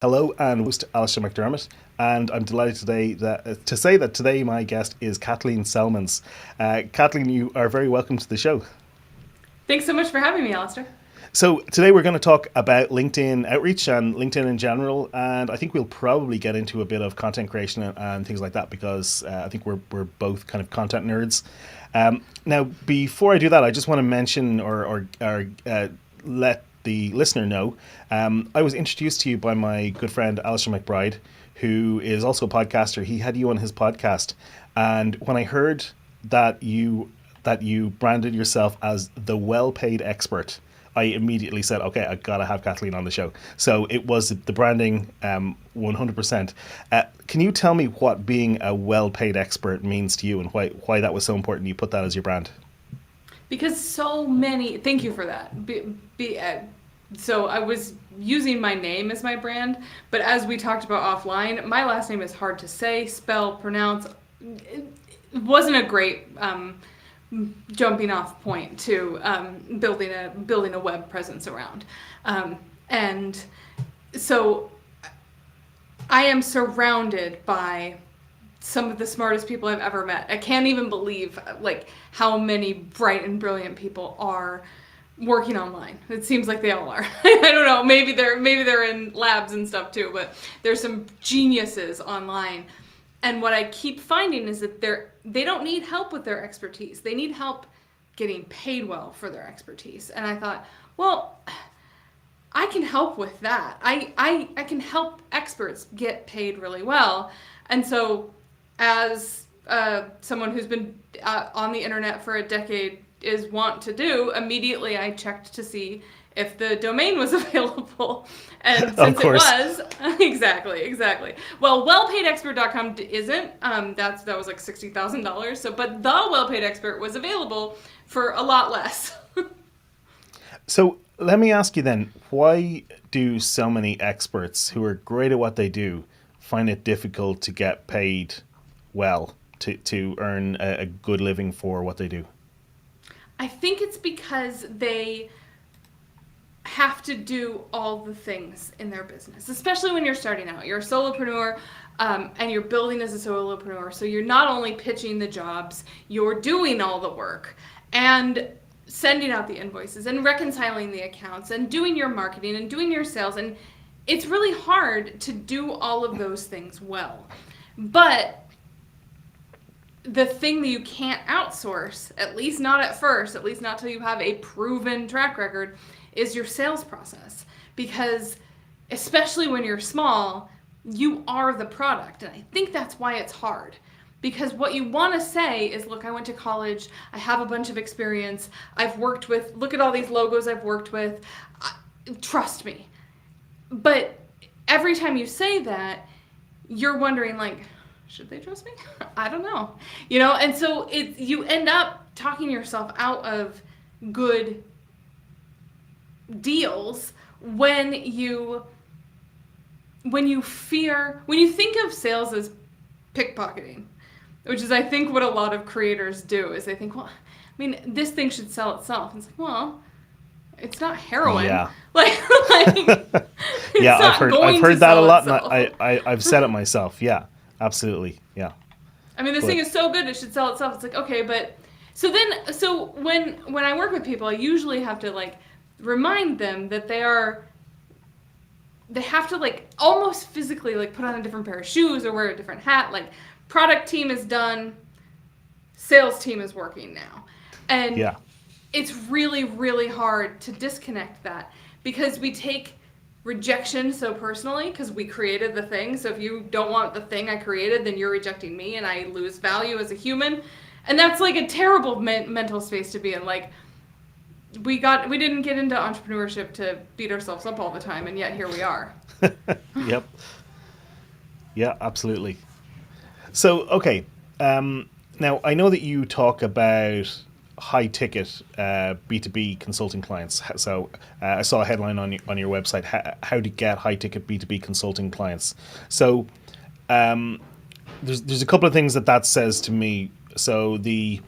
Hello and host Alistair McDermott, and I'm delighted today to say that today my guest is Kathleen Selmans. Kathleen, you are very welcome to the show. Thanks so much for having me, Alistair. So today we're going to talk about LinkedIn outreach and LinkedIn in general, and I think we'll probably get into a bit of content creation and things like that because I think we're both kind of content nerds. Now, before I do that, I just want to mention or let the listener know, I was introduced to you by my good friend Alistair McBride, who is also a podcaster. He had you on his podcast, and when I heard that you branded yourself as the well-paid expert, I immediately said, okay, I gotta have Kathleen on the show. So it was the branding, 100%. Can you tell me what being a well-paid expert means to you and why that was so important you put that as your brand? Because so many, thank you for that. So I was using my name as my brand, but as we talked about offline, my last name is hard to say, spell, pronounce. It wasn't a great jumping off point to building a web presence around, and so I am surrounded by some of the smartest people I've ever met. I can't even believe how many bright and brilliant people are working online. It seems like they all are. I don't know. Maybe they're in labs and stuff too, but there's some geniuses online. And what I keep finding is that they don't need help with their expertise. They need help getting paid well for their expertise. And I thought, well, I can help with that. I can help experts get paid really well. And so as someone who's been on the internet for a decade is wont to do, immediately I checked to see if the domain was available. And since it was, exactly. Well, wellpaidexpert.com isn't. That was like $60,000. So, but the Well-Paid Expert was available for a lot less. So let me ask you then, why do so many experts who are great at what they do find it difficult to get paid well, to earn a good living for what they do? I think it's because they have to do all the things in their business, especially when you're starting out. You're a solopreneur, and you're building as a solopreneur. So you're not only pitching the jobs, you're doing all the work and sending out the invoices and reconciling the accounts and doing your marketing and doing your sales. And it's really hard to do all of those things well. But the thing that you can't outsource, at least not at first, at least not till you have a proven track record, is your sales process. Because especially when you're small, you are the product. And I think that's why it's hard. Because what you want to say is, look, I went to college, I have a bunch of experience, I've worked with, look at all these logos I've worked with, trust me. But every time you say that, you're wondering, should they trust me? I don't know. And so you end up talking yourself out of good deals when you think of sales as pickpocketing, which is I think what a lot of creators do, is they think, well, I mean, this thing should sell itself. And it's like, well, it's not heroin. Yeah. It's yeah, not I've heard that a lot, itself. and I've said it myself. Yeah, absolutely. Yeah. I mean, this thing is so good it should sell itself. It's like, okay, but so when I work with people, I usually have to remind them that they have to almost physically put on a different pair of shoes or wear a different hat. Product team is done, sales team is working now. And Yeah. it's really, really hard to disconnect that because we take rejection so personally because we created the thing. So if you don't want the thing I created, then you're rejecting me and I lose value as a human. And that's a terrible mental space to be in. We didn't get into entrepreneurship to beat ourselves up all the time, and yet here we are. Yep. Yeah, absolutely. So, okay. Now, I know that you talk about high-ticket B2B consulting clients. So I saw a headline on your website, how to get high-ticket B2B consulting clients. So there's a couple of things that says to me. So the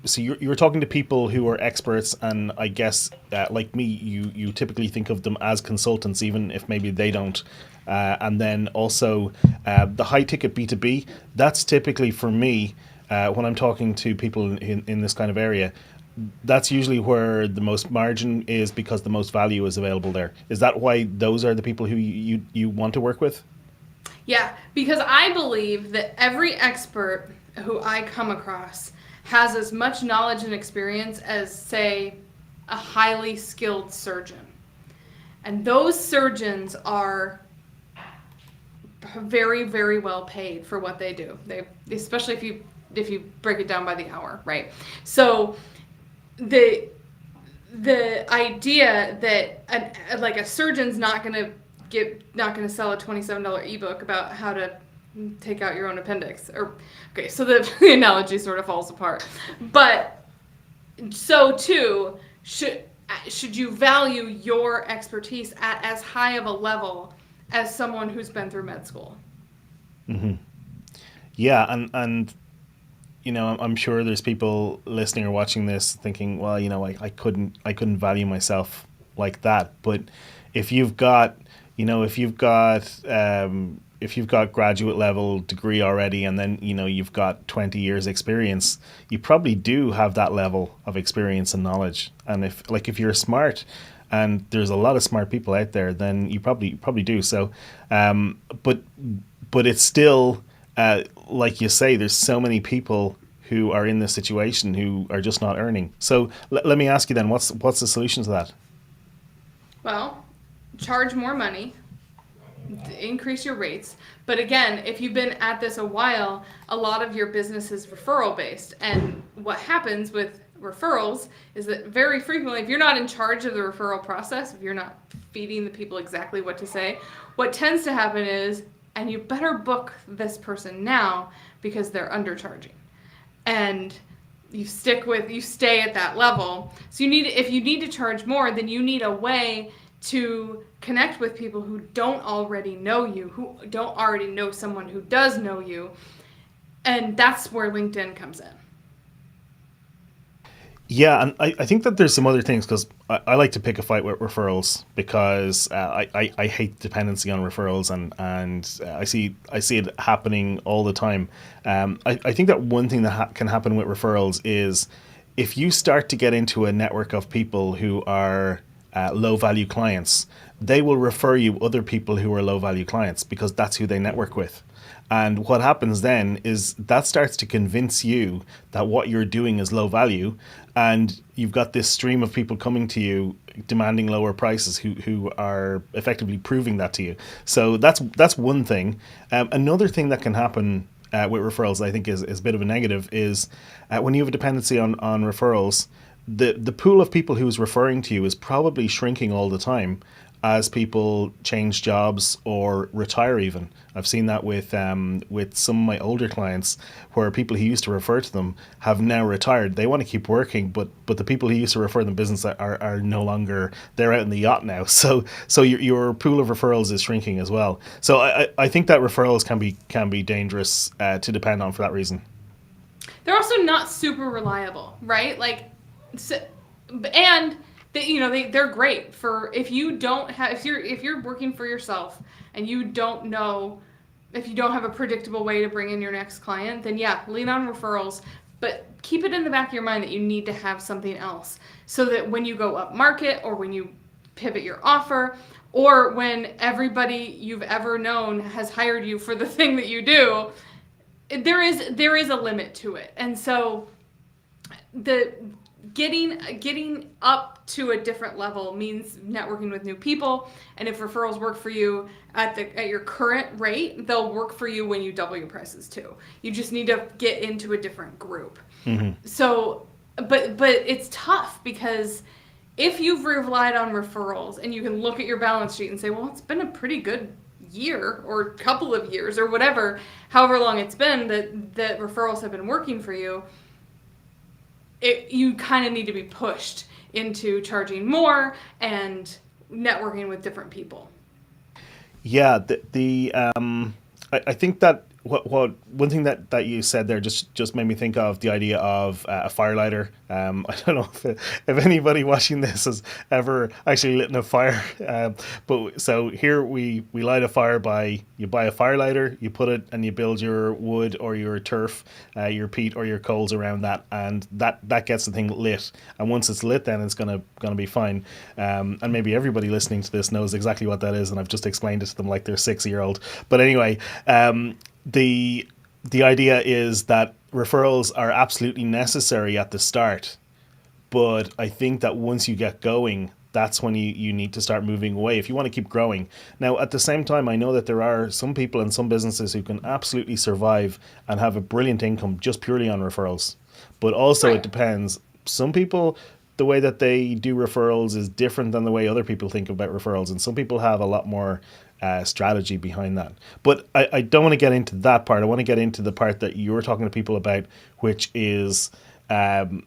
so you're talking to people who are experts, and I guess like me, you typically think of them as consultants, even if maybe they don't. And then also the high ticket B2B. That's typically for me when I'm talking to people in this kind of area. That's usually where the most margin is because the most value is available there. Is that why those are the people who you want to work with? Yeah, because I believe that every expert who I come across has as much knowledge and experience as, say, a highly skilled surgeon. And those surgeons are very, very well paid for what they do. They, especially if you break it down by the hour, right? So the idea that like a surgeon's not going to sell a $27 ebook about how to take out your own appendix, or okay, so the analogy sort of falls apart. But so too should you value your expertise at as high of a level as someone who's been through med school. Yeah, and I'm sure there's people listening or watching this thinking, well, I couldn't value myself like that. But if you've got, if you've got graduate level degree already, and then you've got 20 years experience, you probably do have that level of experience and knowledge. And if you're smart, and there's a lot of smart people out there, then you probably do. So, but it's still. Like you say, there's so many people who are in this situation who are just not earning. So let me ask you then, what's the solution to that? Well, charge more money, increase your rates. But again, if you've been at this a while, a lot of your business is referral based. And what happens with referrals is that very frequently, if you're not in charge of the referral process, if you're not feeding the people exactly what to say, what tends to happen is, and you better book this person now because they're undercharging. And you stay at that level. So if you need to charge more, then you need a way to connect with people who don't already know you, who don't already know someone who does know you. And that's where LinkedIn comes in. Yeah, and I think that there's some other things, because I like to pick a fight with referrals, because I hate dependency on referrals, and I see it happening all the time. I think that one thing that can happen with referrals is if you start to get into a network of people who are low value clients, they will refer you other people who are low value clients because that's who they network with. And what happens then is that starts to convince you that what you're doing is low value, and you've got this stream of people coming to you demanding lower prices who are effectively proving that to you. So that's one thing. Another thing that can happen with referrals, I think is a bit of a negative, is when you have a dependency on referrals, the pool of people who is referring to you is probably shrinking all the time as people change jobs or retire even. I've seen that with some of my older clients, where people who used to refer to them have now retired. They want to keep working, but the people who used to refer them business are no longer, they're out in the yacht now. So your pool of referrals is shrinking as well. So I think that referrals can be dangerous to depend on for that reason. They're also not super reliable, right? Like, and they're great for if you don't have, if you're working for yourself and you don't know, if you don't have a predictable way to bring in your next client, then yeah, lean on referrals, but keep it in the back of your mind that you need to have something else, so that when you go up market, or when you pivot your offer, or when everybody you've ever known has hired you for the thing that you do, there is a limit to it. And so the getting up to a different level means networking with new people. And if referrals work for you at your current rate, they'll work for you when you double your prices too. You just need to get into a different group. Mm-hmm. So, but it's tough, because if you've relied on referrals and you can look at your balance sheet and say, well, it's been a pretty good year or couple of years or whatever, however long it's been that referrals have been working for you, you kind of need to be pushed into charging more and networking with different people. Yeah, I think that what one thing that you said there just made me think of the idea of a firelighter. I don't know if anybody watching this has ever actually lit a fire, but so here we light a fire by you buy a firelighter, you put it and you build your wood or your turf, your peat or your coals around that, and that gets the thing lit. And once it's lit, then it's gonna be fine. And maybe everybody listening to this knows exactly what that is, and I've just explained it to them like they're 6-year-old. But anyway. The idea is that referrals are absolutely necessary at the start, but I think that once you get going, that's when you need to start moving away if you want to keep growing. Now, at the same time, I know that there are some people and some businesses who can absolutely survive and have a brilliant income just purely on referrals. But also, Right. it depends. Some people, the way that they do referrals is different than the way other people think about referrals, and some people have a lot more strategy behind that. But I don't want to get into that part. I want to get into the part that you're talking to people about, um,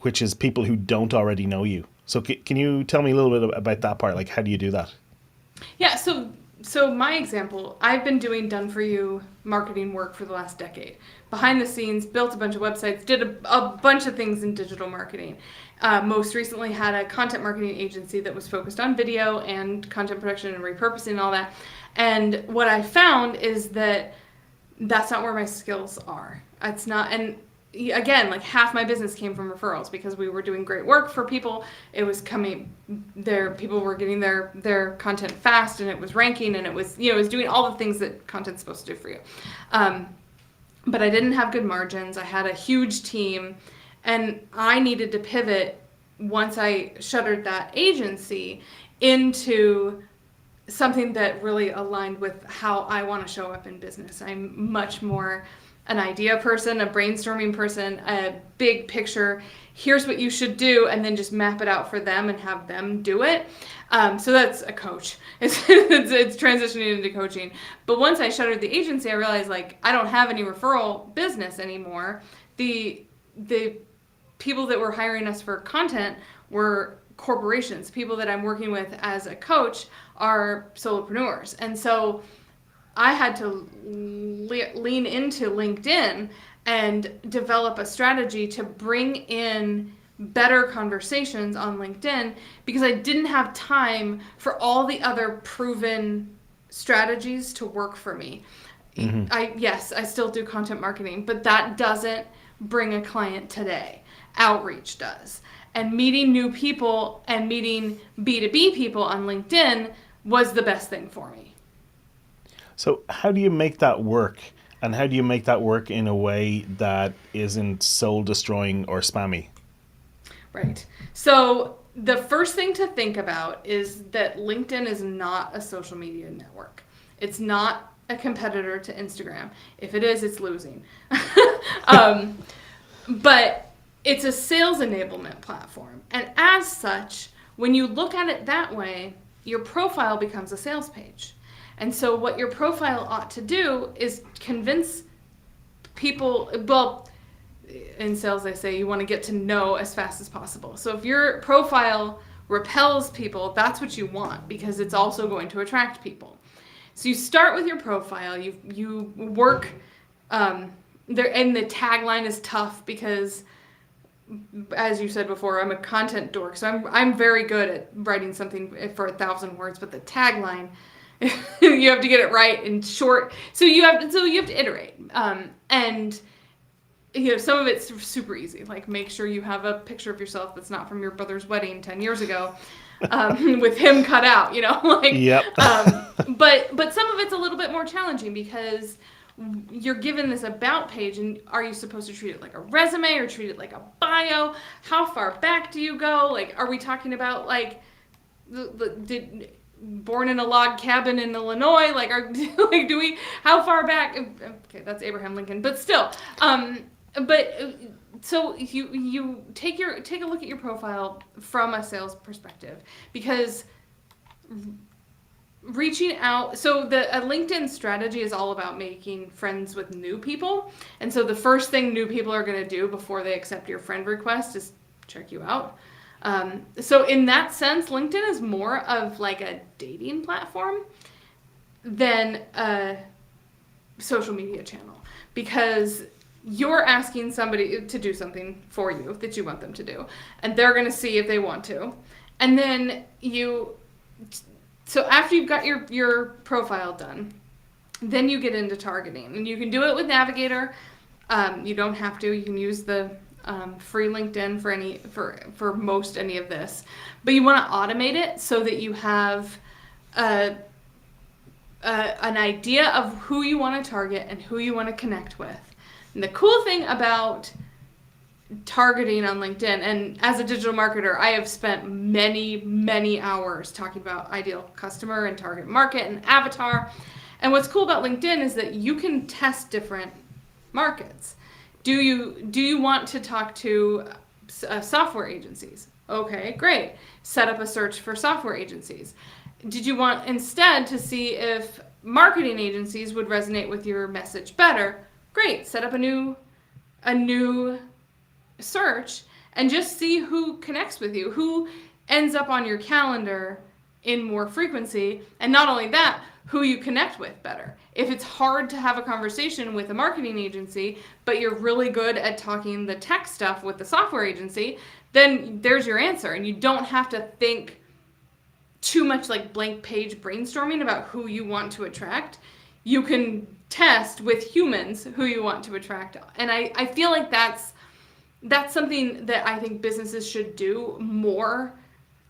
which is people who don't already know you. So can you tell me a little bit about that part? Like, how do you do that? Yeah, so my example, I've been doing done for you marketing work for the last decade. Behind the scenes, built a bunch of websites, did a bunch of things in digital marketing. Most recently had a content marketing agency that was focused on video and content production and repurposing and all that. And what I found is that that's not where my skills are. It's not, and again, like half my business came from referrals because we were doing great work for people. It was coming there, people were getting their content fast, and it was ranking, and it was, it was doing all the things that content's supposed to do for you. But I didn't have good margins. I had a huge team, and I needed to pivot once I shuttered that agency into something that really aligned with how I want to show up in business. I'm much more an idea person, a brainstorming person, a big picture. Here's what you should do, and then just map it out for them and have them do it. So that's a coach. It's transitioning into coaching. But once I shuttered the agency, I realized like I don't have any referral business anymore. The people that were hiring us for content were corporations. People that I'm working with as a coach are solopreneurs. And so I had to lean into LinkedIn and develop a strategy to bring in better conversations on LinkedIn because I didn't have time for all the other proven strategies to work for me. Mm-hmm. I still do content marketing, but that doesn't bring a client today. Outreach does. And meeting new people and meeting B2B people on LinkedIn was the best thing for me. So how do you make that work? And how do you make that work in a way that isn't soul destroying or spammy? Right. So the first thing to think about is that LinkedIn is not a social media network. It's not a competitor to Instagram. If it is, it's losing. But it's a sales enablement platform. And as such, when you look at it that way, your profile becomes a sales page. And so what your profile ought to do is convince people, well, in sales they say you want to get to know as fast as possible. So if your profile repels people, that's what you want because it's also going to attract people. So you start with your profile, you work there, and the tagline is tough because, as you said before, I'm a content dork, so I'm very good at writing something for 1,000 words, but the tagline, you have to get it right and short. So you have to iterate. And some of it's super easy. Like make sure you have a picture of yourself that's not from your brother's wedding 10 years ago, with him cut out. Yep. But some of it's a little bit more challenging because you're given this about page, and are you supposed to treat it like a resume or treat it like a bio? How far back do you go? Like, are we talking about like born in a log cabin in Illinois? Like, do we? How far back? Okay, that's Abraham Lincoln, but still. So you take a look at your profile from a sales perspective because reaching out. So a LinkedIn strategy is all about making friends with new people, and so the first thing new people are going to do before they accept your friend request is check you out. So in that sense, LinkedIn is more of like a dating platform than social media channel, because you're asking somebody to do something for you that you want them to do, and they're going to see if they want to. And then so after you've got your profile done, then you get into targeting, and you can do it with Navigator. You don't have to. You can use the free LinkedIn for most any of this, but you want to automate it so that you have an idea of who you want to target and who you want to connect with. And the cool thing about targeting on LinkedIn, and as a digital marketer, I have spent many, many hours talking about ideal customer and target market and avatar. And what's cool about LinkedIn is that you can test different markets. Do you want to talk to software agencies? Okay, great. Set up a search for software agencies. Did you want instead to see if marketing agencies would resonate with your message better? Great. Set up a new search and just see who connects with you, who ends up on your calendar in more frequency, and not only that, who you connect with better. If it's hard to have a conversation with a marketing agency, but you're really good at talking the tech stuff with the software agency, then there's your answer, and you don't have to think too much like blank page brainstorming about who you want to attract. You can test with humans who you want to attract. And I feel like that's something that I think businesses should do more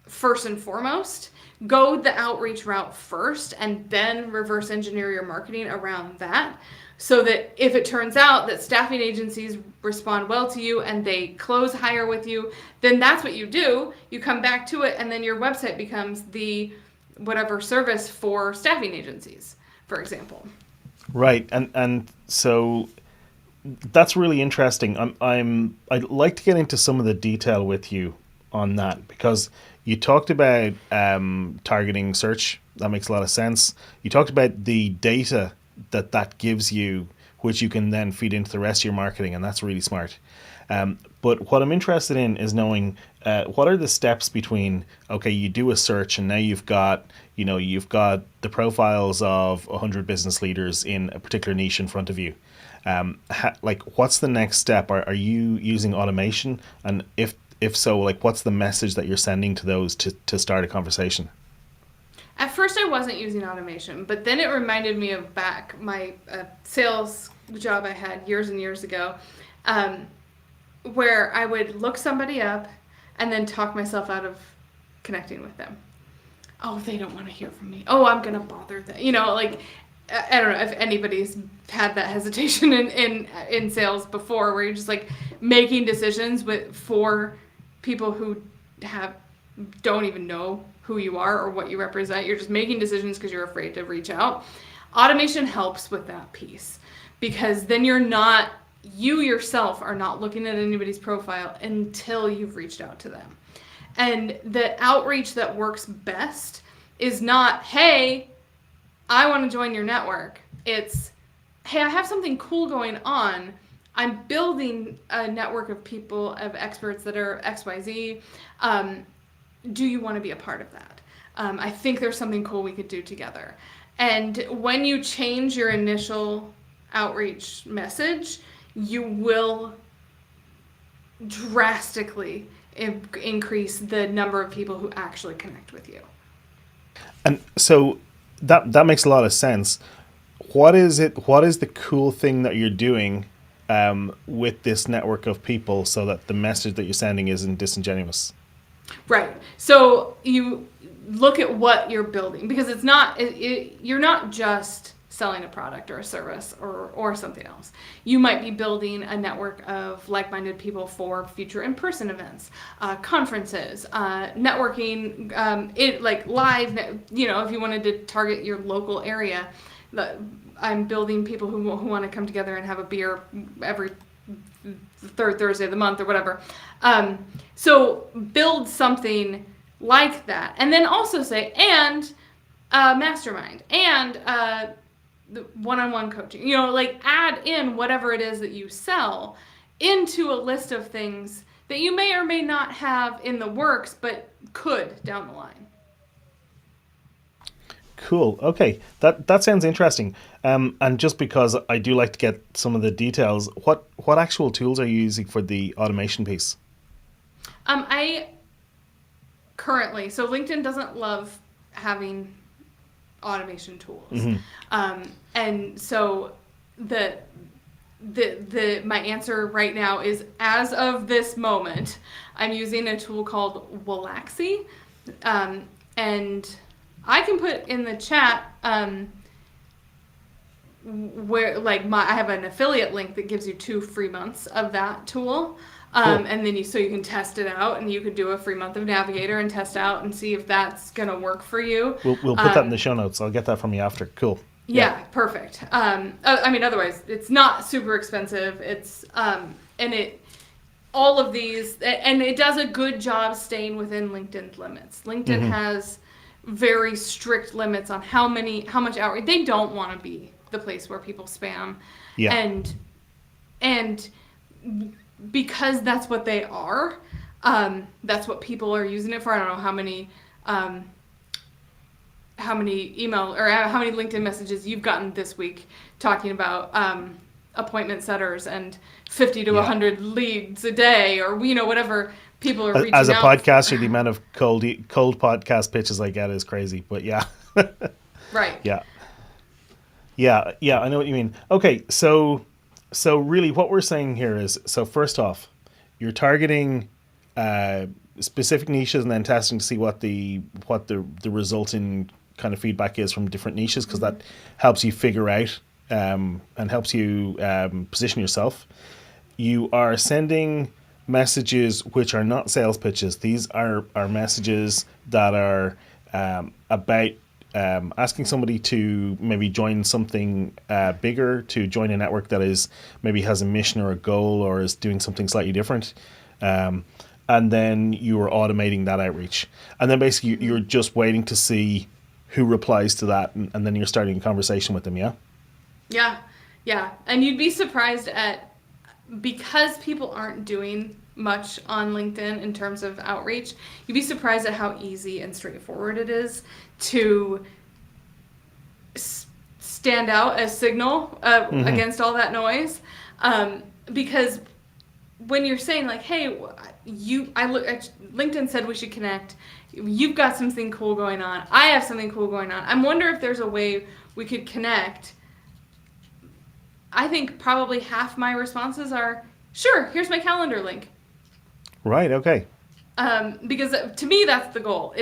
first and foremost. Go the outreach route first and then reverse engineer your marketing around that, so that if it turns out that staffing agencies respond well to you and they close higher with you, then that's what you do. You come back to it, and then your website becomes the whatever service for staffing agencies, for example. Right, and so that's really interesting. I'd like to get into some of the detail with you on that, because you talked about targeting search. That makes a lot of sense. You talked about the data that gives you, which you can then feed into the rest of your marketing, and that's really smart. But what I'm interested in is knowing what are the steps between, okay, you do a search and now you've got the profiles of 100 business leaders in a particular niche in front of you. What's the next step? Are you using automation? And if so, what's the message that you're sending to those to start a conversation? At first, I wasn't using automation, but then it reminded me of back my sales job I had years and years ago, where I would look somebody up and then talk myself out of connecting with them. Oh, they don't want to hear from me. Oh, I'm going to bother them. I don't know if anybody's had that hesitation in sales before, where you're just making decisions for people who don't even know who you are or what you represent. You're just making decisions because you're afraid to reach out. Automation helps with that piece, because then you yourself are not looking at anybody's profile until you've reached out to them. And the outreach that works best is not, hey, I want to join your network. It's, hey, I have something cool going on. I'm building a network of people, of experts that are XYZ. Do you want to be a part of that? I think there's something cool we could do together. And when you change your initial outreach message, you will drastically increase the number of people who actually connect with you. And so that makes a lot of sense. What is the cool thing that you're doing with this network of people so that the message that you're sending isn't disingenuous? Right. So you look at what you're building, because it's not, you're not just selling a product or a service or something else. You might be building a network of like-minded people for future in-person events, conferences, networking, live, if you wanted to target your local area. I'm building people who want to come together and have a beer every third Thursday of the month or whatever. So build something like that. And then also say, and mastermind, and the one-on-one coaching, add in whatever it is that you sell into a list of things that you may or may not have in the works, but could down the line. Cool. Okay, that sounds interesting. And just because I do like to get some of the details, what actual tools are you using for the automation piece? I currently, so LinkedIn doesn't love having automation tools. Hmm. And so the my answer right now is, as of this moment, I'm using a tool called Wallaxy. And I can put in the chat where like I have an affiliate link that gives you 2 free months of that tool. Cool. And then so you can test it out, and you could do a free month of Navigator and test out and see if that's gonna work for you. We'll put that in the show notes. I'll get that from you after. Cool. Yeah. Yeah, perfect. I mean, otherwise, it's not super expensive. It's and it all of these, and it does a good job staying within LinkedIn's limits. LinkedIn has very strict limits on how much outreach. They don't want to be the place where people spam, Yeah. and because that's what they are. That's what people are using it for. I don't know how many email or how many LinkedIn messages you've gotten this week talking about appointment setters and 50 to 100 leads a day, or whatever people are reaching As a out. podcaster, the amount of cold podcast pitches I get is crazy. But yeah. Right. Yeah. Yeah, I know what you mean. Okay, so really what we're saying here is, so first off, you're targeting specific niches and then testing to see what the resulting kind of feedback is from different niches, because that helps you figure out and helps you position yourself. You are sending messages which are not sales pitches. These are messages that are about asking somebody to maybe join something bigger, to join a network that is maybe has a mission or a goal or is doing something slightly different. And then you are automating that outreach. And then basically you're just waiting to see who replies to that, and then you're starting a conversation with them, yeah? Yeah. And you'd be surprised because people aren't doing much on LinkedIn in terms of outreach, you'd be surprised at how easy and straightforward it is to stand out as signal against all that noise. Because when you're saying like, hey, LinkedIn said we should connect. You've got something cool going on. I have something cool going on. I wonder if there's a way we could connect. I think probably half my responses are, sure, here's my calendar link. Right, okay. Because to me, that's the goal.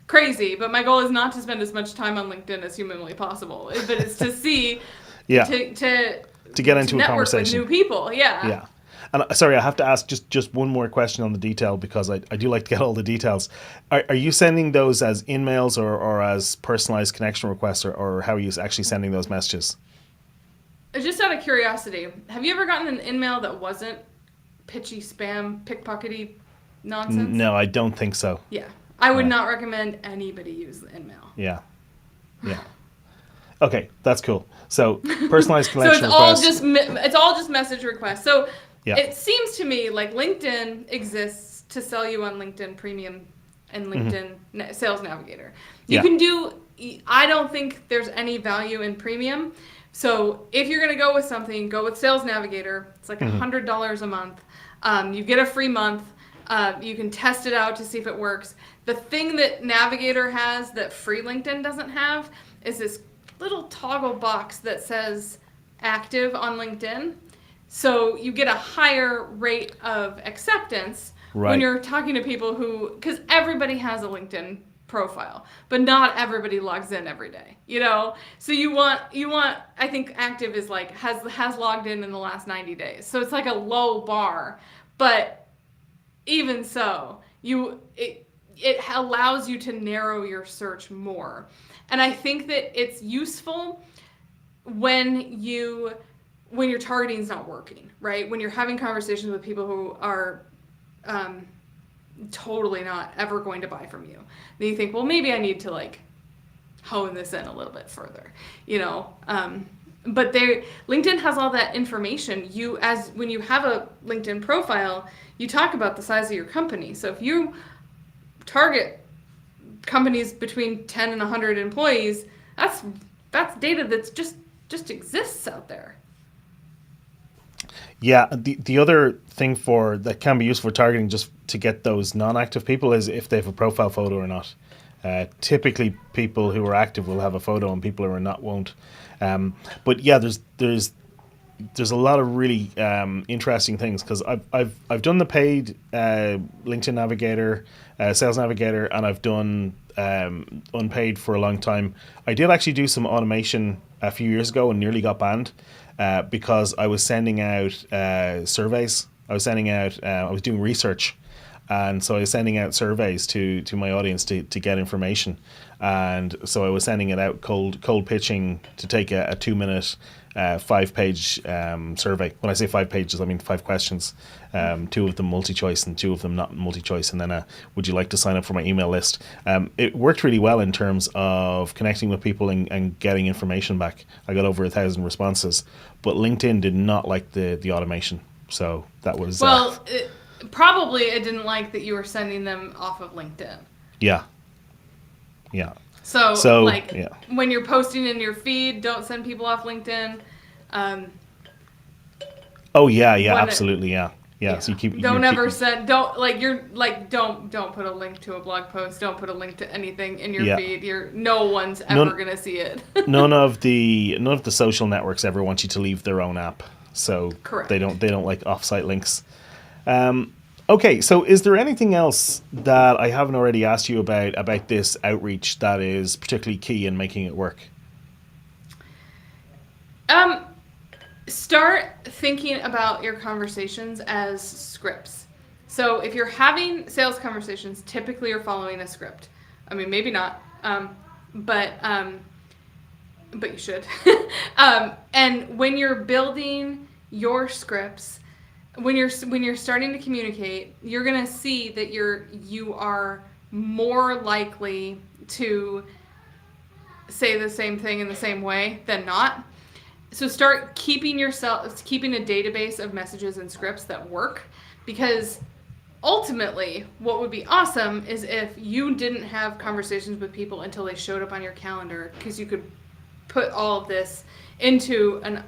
Crazy, but my goal is not to spend as much time on LinkedIn as humanly possible. But it's to see, to get into a network conversation with new people. Yeah. And sorry, I have to ask just one more question on the detail, because I do like to get all the details. Are you sending those as in-mails or as personalized connection requests, or how are you actually sending those messages? Just out of curiosity, have you ever gotten an in-mail that wasn't pitchy, spam, pickpockety nonsense? No, I don't think so. Yeah. I would not recommend anybody use the in-mail. Yeah. Okay, that's cool. So personalized connection so requests. it's all just message requests. So Yeah. it seems to me like LinkedIn exists to sell you on LinkedIn Premium and LinkedIn Sales Navigator. You can do. I don't think there's any value in Premium. So if you're going to go with something, go with Sales Navigator. It's like $100 a month. You get a free month. You can test it out to see if it works. The thing that Navigator has that free LinkedIn doesn't have is this little toggle box that says active on LinkedIn. So you get a higher rate of acceptance when you're talking to people because everybody has a LinkedIn profile, but not everybody logs in every day, So you want, I think active is like, has logged in the last 90 days. So it's like a low bar, but even so, it allows you to narrow your search more. And I think that it's useful when your targeting is not working, right? When you're having conversations with people who are totally not ever going to buy from you. Then you think, well, maybe I need to like hone this in a little bit further, But LinkedIn has all that information. When you have a LinkedIn profile, you talk about the size of your company. So if you target companies between 10 and 100 employees, that's data that's just exists out there. Yeah, the other thing for that can be useful for targeting just to get those non-active people is if they have a profile photo or not. Typically, people who are active will have a photo, and people who are not won't. But yeah, there's a lot of really interesting things because I've done the paid LinkedIn Navigator, Sales Navigator, and I've done unpaid for a long time. I did actually do some automation a few years ago and nearly got banned because I was sending out surveys. I was doing research. And so I was sending out surveys to my audience to get information. And so I was sending it out cold pitching to take a 2-minute, 5-page survey. When I say 5 pages, I mean 5 questions. 2 of them multi-choice and 2 of them not multi-choice. And then would you like to sign up for my email list? It worked really well in terms of connecting with people and getting information back. I got over 1,000 responses. But LinkedIn did not like the automation. So that was... Probably it didn't like that you were sending them off of LinkedIn. Yeah. So when you're posting in your feed, don't send people off LinkedIn. Absolutely, yeah. So you keep don't put a link to a blog post. Don't put a link to anything in your feed. No one's ever gonna see it. none of the social networks ever want you to leave their own app. So correct. They don't like offsite links. Okay, so is there anything else that I haven't already asked you about this outreach that is particularly key in making it work? Start thinking about your conversations as scripts. So if you're having sales conversations, typically you're following a script. I mean, maybe not, but you should. And when you're building your scripts, when you're starting to communicate, you're gonna see that you are more likely to say the same thing in the same way than not. So start keeping a database of messages and scripts that work, because ultimately what would be awesome is if you didn't have conversations with people until they showed up on your calendar, because you could put all of this into an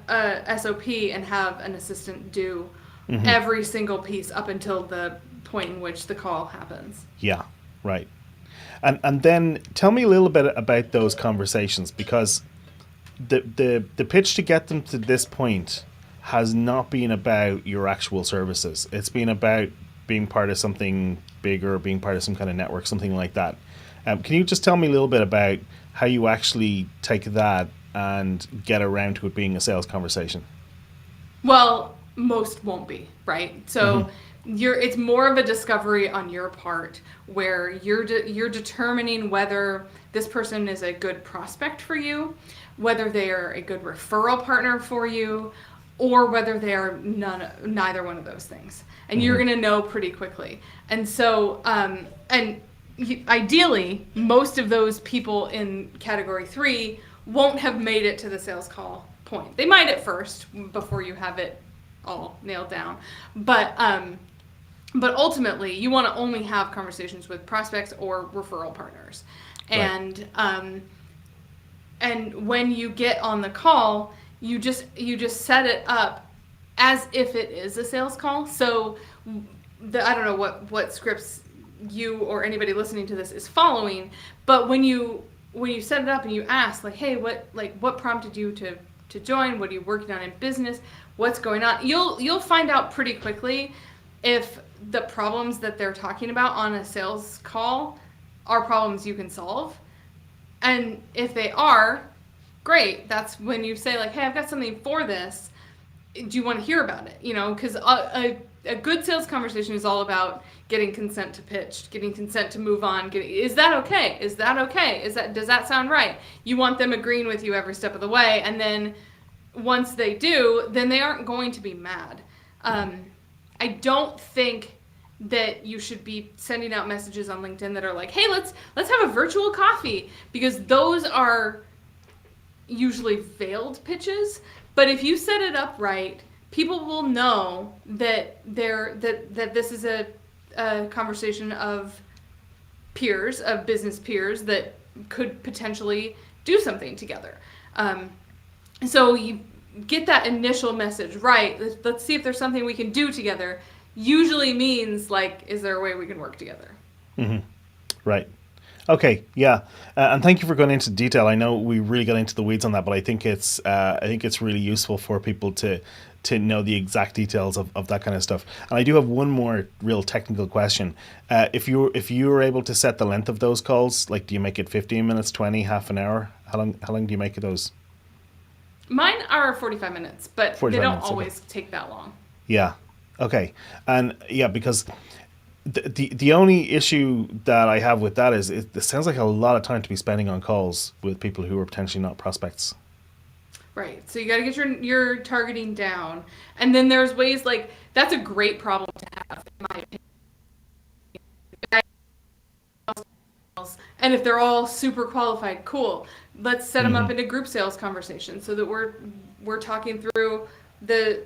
SOP and have an assistant do every single piece up until the point in which the call happens. Yeah, right. And then tell me a little bit about those conversations, because the pitch to get them to this point has not been about your actual services. It's been about being part of something bigger, being part of some kind of network, something like that. Can you just tell me a little bit about how you actually take that and get around to it being a sales conversation? Well, most won't be, right? So it's more of a discovery on your part, where you're determining whether this person is a good prospect for you, whether they are a good referral partner for you, or whether they are neither one of those things. And you're going to know pretty quickly. And so, ideally, most of those people in category 3 won't have made it to the sales call point. They might at first, before you have it all nailed down. But ultimately, you want to only have conversations with prospects or referral partners. Right. And when you get on the call, you just set it up as if it is a sales call. So I don't know what scripts you or anybody listening to this is following, but when you set it up and you ask, like, hey, what prompted you to join? What are you working on in business? What's going on? You'll find out pretty quickly if the problems that they're talking about on a sales call are problems you can solve. And if they are, great. That's when you say, like, hey, I've got something for this. Do you want to hear about it? Because a good sales conversation is all about getting consent to pitch, getting consent to move on. Is that okay? Is that okay? Does that sound right? You want them agreeing with you every step of the way. And then once they do, then they aren't going to be mad. I don't think that you should be sending out messages on LinkedIn that are like, hey, let's have a virtual coffee, because those are usually veiled pitches. But if you set it up right, people will know that this is a conversation of peers, of business peers that could potentially do something together. So you get that initial message right. Let's see if there's something we can do together. Usually means like, is there a way we can work together? Right. Okay. Yeah. And thank you for going into detail. I know we really got into the weeds on that, but I think it's really useful for people to know the exact details of that kind of stuff. And I do have one more real technical question. If you were able to set the length of those calls, like, do you make it 15 minutes, 20, half an hour? How long do you make those? Mine are 45 minutes, but 45 they don't minutes, always take that long. Yeah. Okay. And yeah, because the only issue that I have with that is it sounds like a lot of time to be spending on calls with people who are potentially not prospects. Right. So you got to get your targeting down. And then there's ways like that's a great problem to have, in my opinion. And if they're all super qualified, cool. Let's set them up into group sales conversations so that we're talking through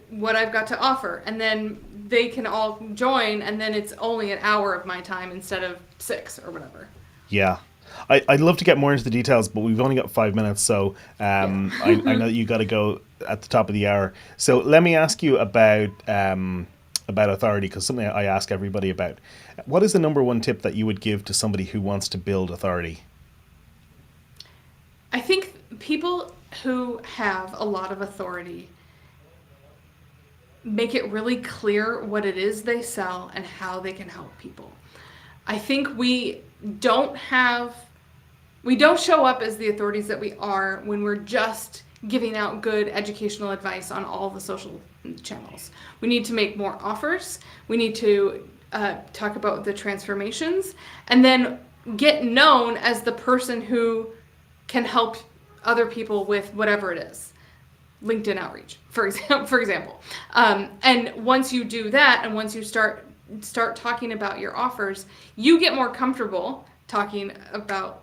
what I've got to offer, and then they can all join, and then it's only an hour of my time instead of 6 or whatever. Yeah. I'd love to get more into the details, but we've only got 5 minutes, so I know that you got to go at the top of the hour. So let me ask you about authority, because something I ask everybody about. What is the number one tip that you would give to somebody who wants to build authority? I think people who have a lot of authority make it really clear what it is they sell and how they can help people. I think we don't show up as the authorities that we are when we're just giving out good educational advice on all the social channels. We need to make more offers. We need to talk about the transformations, and then get known as the person who can help other people with whatever it is. LinkedIn outreach, for example. And once you do that, and once you start talking about your offers, you get more comfortable talking about,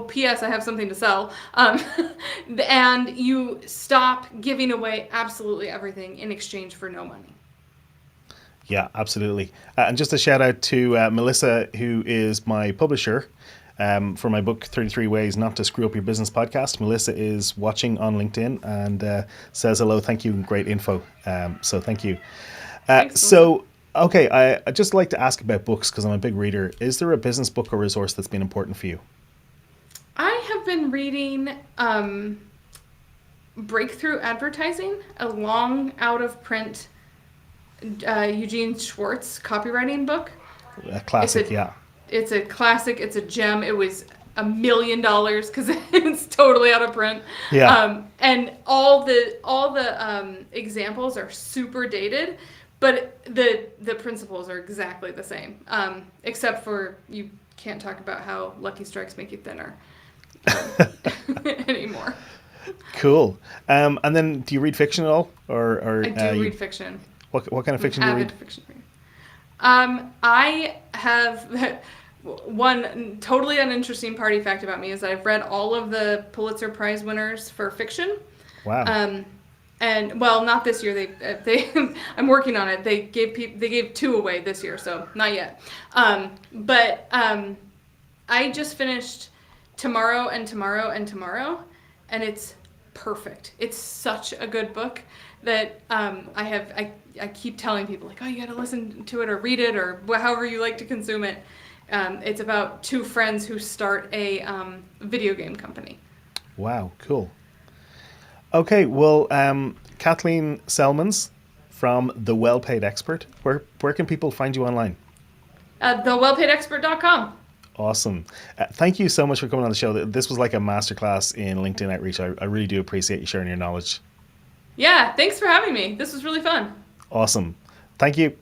P.S. I have something to sell. And you stop giving away absolutely everything in exchange for no money. Yeah, absolutely. And just a shout out to Melissa, who is my publisher for my book, 33 Ways Not to Screw Up Your Business podcast. Melissa is watching on LinkedIn and says hello, thank you, and great info. So thank you. Thanks, Okay, I'd just like to ask about books because I'm a big reader. Is there a business book or resource that's been important for you? I have been reading Breakthrough Advertising, a long out-of-print Eugene Schwartz copywriting book. A classic, yeah. It's a classic. It's a gem. It was $1 million because it's totally out of print. Yeah. And all the examples are super dated, but the principles are exactly the same. Except for you can't talk about how Lucky Strikes make you thinner anymore. Cool. And then, do you read fiction at all, or I do read fiction. What kind of fiction do you read? Fiction reader. I have one totally uninteresting party fact about me is that I've read all of the Pulitzer Prize winners for fiction. Wow. And well, not this year. They I'm working on it. They gave 2 away this year, so not yet. But I just finished Tomorrow and Tomorrow and Tomorrow, and it's perfect. It's such a good book that I keep telling people, like, oh, you got to listen to it or read it or however you like to consume it. It's about 2 friends who start a video game company. Wow, cool. Okay, well, Kathleen Selmans from The Well-Paid Expert. Where can people find you online? TheWellPaidExpert.com. Awesome. Thank you so much for coming on the show. This was like a masterclass in LinkedIn outreach. I really do appreciate you sharing your knowledge. Yeah, thanks for having me. This was really fun. Awesome. Thank you.